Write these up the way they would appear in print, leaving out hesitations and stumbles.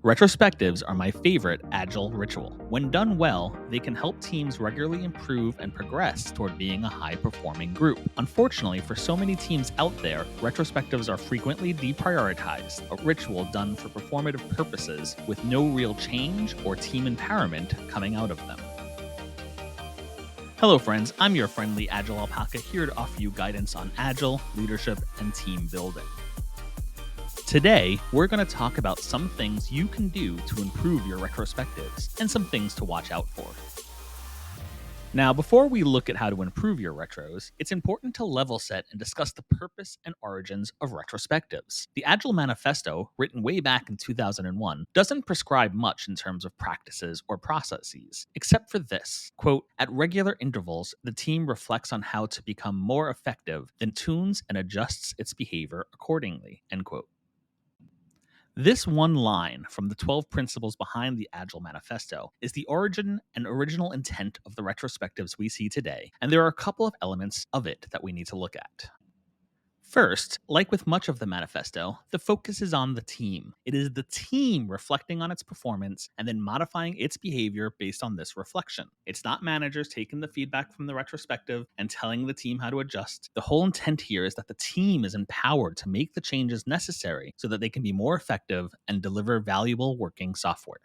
Retrospectives are my favorite Agile ritual. When done well, they can help teams regularly improve and progress toward being a high-performing group. Unfortunately, for so many teams out there, retrospectives are frequently deprioritized, a ritual done for performative purposes with no real change or team empowerment coming out of them. Hello friends, I'm your friendly Agile alpaca here to offer you guidance on Agile, leadership, and team building. Today, we're going to talk about some things you can do to improve your retrospectives and some things to watch out for. Now, before we look at how to improve your retros, it's important to level set and discuss the purpose and origins of retrospectives. The Agile Manifesto, written way back in 2001, doesn't prescribe much in terms of practices or processes, except for this. Quote, "At regular intervals, the team reflects on how to become more effective, then tunes and adjusts its behavior accordingly." End quote. This one line from the 12 principles behind the Agile Manifesto is the origin and original intent of the retrospectives we see today, and there are a couple of elements of it that we need to look at. First, like with much of the manifesto, the focus is on the team. It is the team reflecting on its performance and then modifying its behavior based on this reflection. It's not managers taking the feedback from the retrospective and telling the team how to adjust. The whole intent here is that the team is empowered to make the changes necessary so that they can be more effective and deliver valuable working software.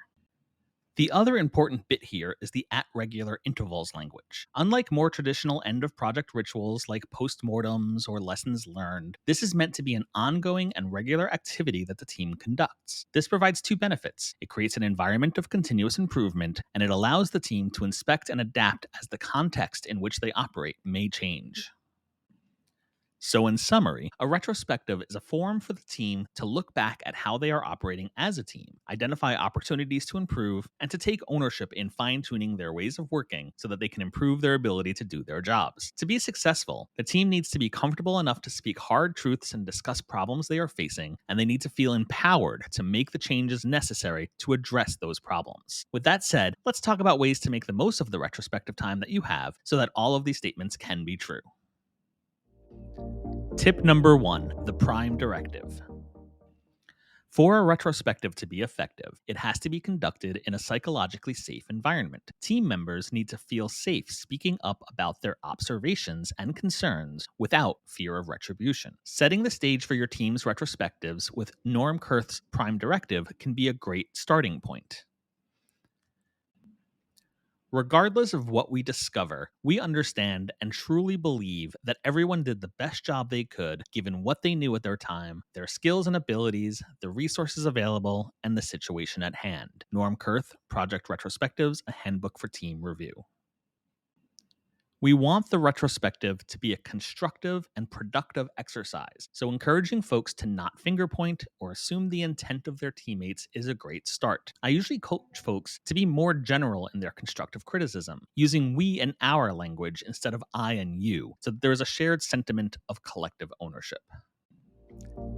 The other important bit here is the at regular intervals language. Unlike more traditional end of project rituals like postmortems or lessons learned, this is meant to be an ongoing and regular activity that the team conducts. This provides two benefits. It creates an environment of continuous improvement, and it allows the team to inspect and adapt as the context in which they operate may change. So, in summary, a retrospective is a forum for the team to look back at how they are operating as a team, identify opportunities to improve, and to take ownership in fine tuning their ways of working so that they can improve their ability to do their jobs. To be successful, the team needs to be comfortable enough to speak hard truths and discuss problems they are facing, and they need to feel empowered to make the changes necessary to address those problems. With that said, let's talk about ways to make the most of the retrospective time that you have so that all of these statements can be true. Tip number 1, the prime directive. For a retrospective to be effective, it has to be conducted in a psychologically safe environment. Team members need to feel safe speaking up about their observations and concerns without fear of retribution. Setting the stage for your team's retrospectives with Norm Kurth's prime directive can be a great starting point. Regardless of what we discover, we understand and truly believe that everyone did the best job they could given what they knew at their time, their skills and abilities, the resources available, and the situation at hand. Norm Kurth, Project Retrospectives, a handbook for team review. We want the retrospective to be a constructive and productive exercise, so encouraging folks to not finger point or assume the intent of their teammates is a great start. I usually coach folks to be more general in their constructive criticism, using we and our language instead of I and you, so that there is a shared sentiment of collective ownership.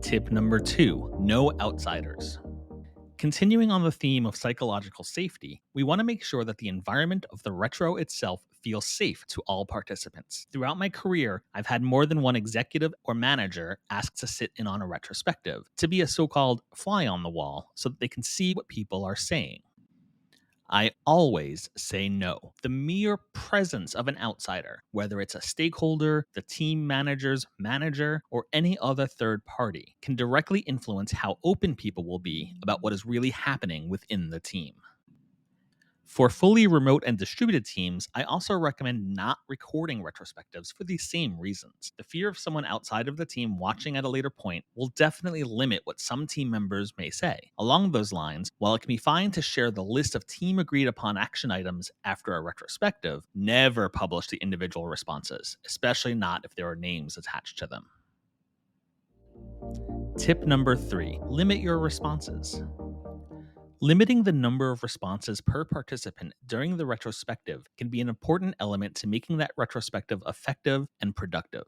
Tip number 2, no outsiders. Continuing on the theme of psychological safety, we want to make sure that the environment of the retro itself feels safe to all participants. Throughout my career, I've had more than one executive or manager ask to sit in on a retrospective, to be a so-called fly on the wall so that they can see what people are saying. I always say no. The mere presence of an outsider, whether it's a stakeholder, the team manager's manager, or any other third party, can directly influence how open people will be about what is really happening within the team. For fully remote and distributed teams, I also recommend not recording retrospectives for these same reasons. The fear of someone outside of the team watching at a later point will definitely limit what some team members may say. Along those lines, while it can be fine to share the list of team agreed upon action items after a retrospective, never publish the individual responses, especially not if there are names attached to them. Tip number 3, limit your responses. Limiting the number of responses per participant during the retrospective can be an important element to making that retrospective effective and productive.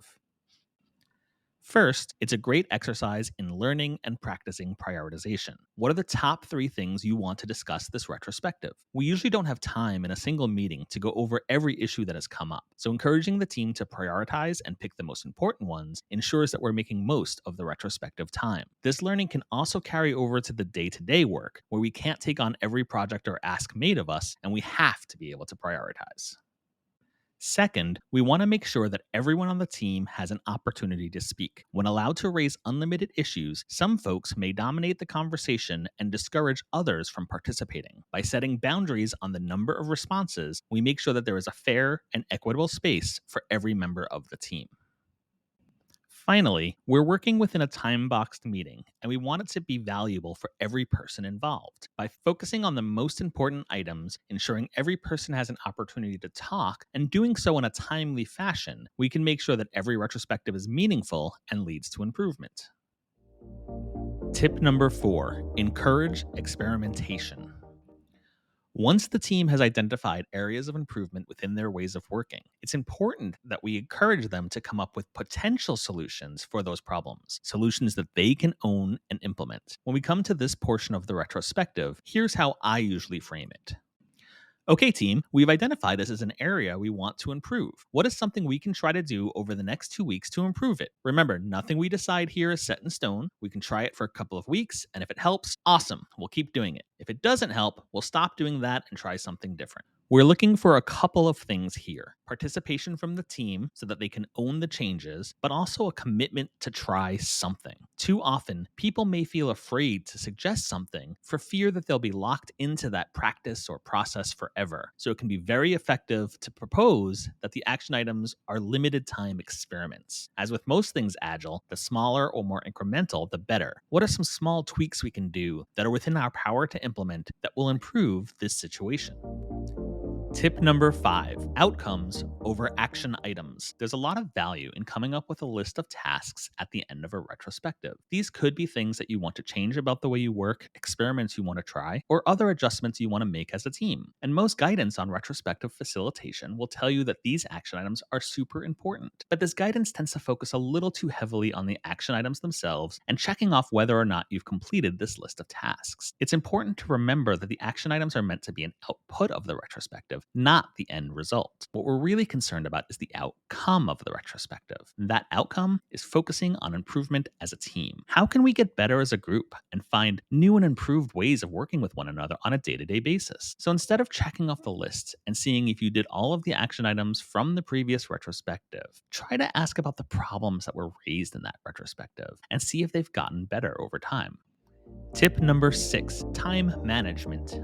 First, it's a great exercise in learning and practicing prioritization. What are the top 3 things you want to discuss this retrospective? We usually don't have time in a single meeting to go over every issue that has come up, so encouraging the team to prioritize and pick the most important ones ensures that we're making most of the retrospective time. This learning can also carry over to the day to day work, where we can't take on every project or ask made of us, and we have to be able to prioritize. Second, we want to make sure that everyone on the team has an opportunity to speak. When allowed to raise unlimited issues, some folks may dominate the conversation and discourage others from participating. By setting boundaries on the number of responses, we make sure that there is a fair and equitable space for every member of the team. Finally, we're working within a time boxed meeting, and we want it to be valuable for every person involved. By focusing on the most important items, ensuring every person has an opportunity to talk, and doing so in a timely fashion, we can make sure that every retrospective is meaningful and leads to improvement. Tip number 4: encourage experimentation. Once the team has identified areas of improvement within their ways of working, it's important that we encourage them to come up with potential solutions for those problems, solutions that they can own and implement. When we come to this portion of the retrospective, here's how I usually frame it. Okay, team, we've identified this as an area we want to improve. What is something we can try to do over the next 2 weeks to improve it? Remember, nothing we decide here is set in stone. We can try it for a couple of weeks, and if it helps, awesome, we'll keep doing it. If it doesn't help, we'll stop doing that and try something different. We're looking for a couple of things here: participation from the team so that they can own the changes, but also a commitment to try something. Too often, people may feel afraid to suggest something for fear that they'll be locked into that practice or process forever. So it can be very effective to propose that the action items are limited time experiments. As with most things Agile, the smaller or more incremental, the better. What are some small tweaks we can do that are within our power to implement that will improve this situation? Tip number 5: outcomes over action items. There's a lot of value in coming up with a list of tasks at the end of a retrospective. These could be things that you want to change about the way you work, experiments you want to try, or other adjustments you want to make as a team. And most guidance on retrospective facilitation will tell you that these action items are super important. But this guidance tends to focus a little too heavily on the action items themselves and checking off whether or not you've completed this list of tasks. It's important to remember that the action items are meant to be an output of the retrospective, not the end result. What we're really concerned about is the outcome of the retrospective. That outcome is focusing on improvement as a team. How can we get better as a group and find new and improved ways of working with one another on a day-to-day basis? So instead of checking off the list and seeing if you did all of the action items from the previous retrospective, try to ask about the problems that were raised in that retrospective and see if they've gotten better over time. Tip number 6: time management.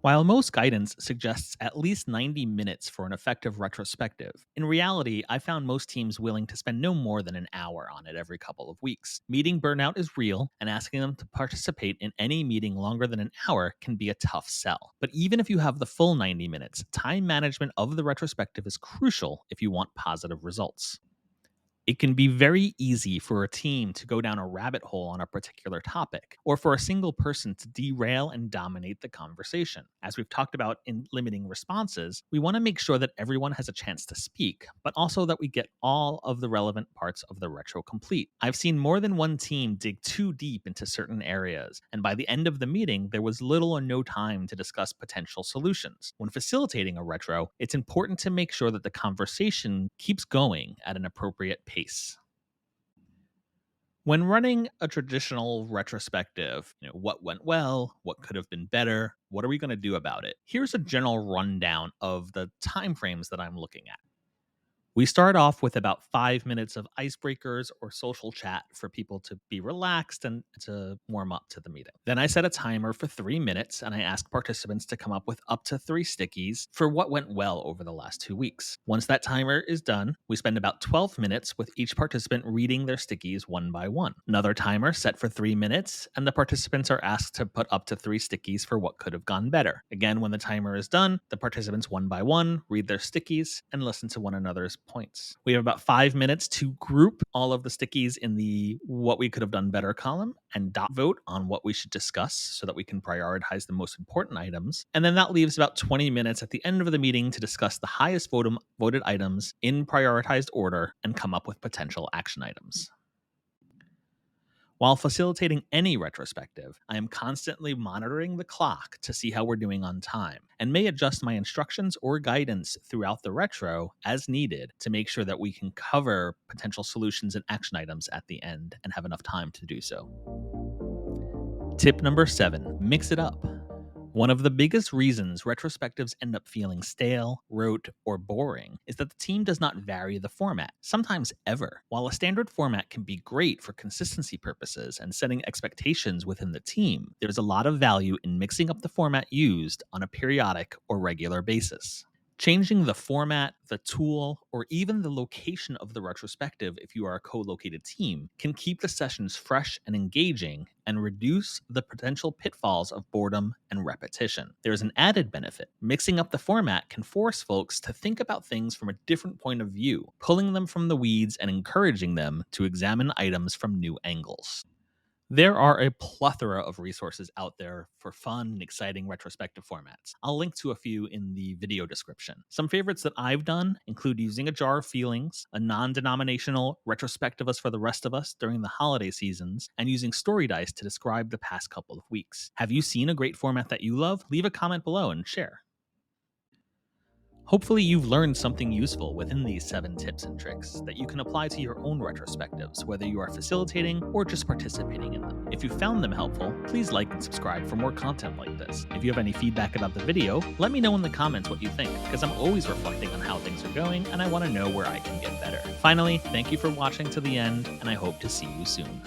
While most guidance suggests at least 90 minutes for an effective retrospective, in reality, I found most teams willing to spend no more than an hour on it every couple of weeks. Meeting burnout is real, and asking them to participate in any meeting longer than an hour can be a tough sell. But even if you have the full 90 minutes, time management of the retrospective is crucial if you want positive results. It can be very easy for a team to go down a rabbit hole on a particular topic, or for a single person to derail and dominate the conversation. As we've talked about in limiting responses, we want to make sure that everyone has a chance to speak, but also that we get all of the relevant parts of the retro complete. I've seen more than one team dig too deep into certain areas, and by the end of the meeting, there was little or no time to discuss potential solutions. When facilitating a retro, it's important to make sure that the conversation keeps going at an appropriate pace. When running a traditional retrospective, what went well, what could have been better, what are we going to do about it? Here's a general rundown of the timeframes that I'm looking at. We start off with about 5 minutes of icebreakers or social chat for people to be relaxed and to warm up to the meeting. Then I set a timer for 3 minutes and I ask participants to come up with up to 3 stickies for what went well over the last 2 weeks. Once that timer is done, we spend about 12 minutes with each participant reading their stickies one by one. Another timer set for 3 minutes, and the participants are asked to put up to 3 stickies for what could have gone better. Again, when the timer is done, the participants one by one read their stickies and listen to one another's points. We have about 5 minutes to group all of the stickies in the what we could have done better column and dot vote on what we should discuss so that we can prioritize the most important items. And then that leaves about 20 minutes at the end of the meeting to discuss the highest voted items in prioritized order and come up with potential action items. While facilitating any retrospective, I am constantly monitoring the clock to see how we're doing on time and may adjust my instructions or guidance throughout the retro as needed to make sure that we can cover potential solutions and action items at the end and have enough time to do so. Tip number 7, mix it up. One of the biggest reasons retrospectives end up feeling stale, rote, or boring is that the team does not vary the format, sometimes ever. While a standard format can be great for consistency purposes and setting expectations within the team, there's a lot of value in mixing up the format used on a periodic or regular basis. Changing the format, the tool, or even the location of the retrospective if you are a co-located team can keep the sessions fresh and engaging and reduce the potential pitfalls of boredom and repetition. There's an added benefit. Mixing up the format can force folks to think about things from a different point of view, pulling them from the weeds and encouraging them to examine items from new angles. There are a plethora of resources out there for fun and exciting retrospective formats. I'll link to a few in the video description. Some favorites that I've done include using a jar of feelings, a non-denominational retrospectivist for the rest of us during the holiday seasons, and using story dice to describe the past couple of weeks. Have you seen a great format that you love? Leave a comment below and share. Hopefully you've learned something useful within these 7 tips and tricks that you can apply to your own retrospectives, whether you are facilitating or just participating in them. If you found them helpful, please like and subscribe for more content like this. If you have any feedback about the video, let me know in the comments what you think, because I'm always reflecting on how things are going and I want to know where I can get better. Finally, thank you for watching to the end, and I hope to see you soon.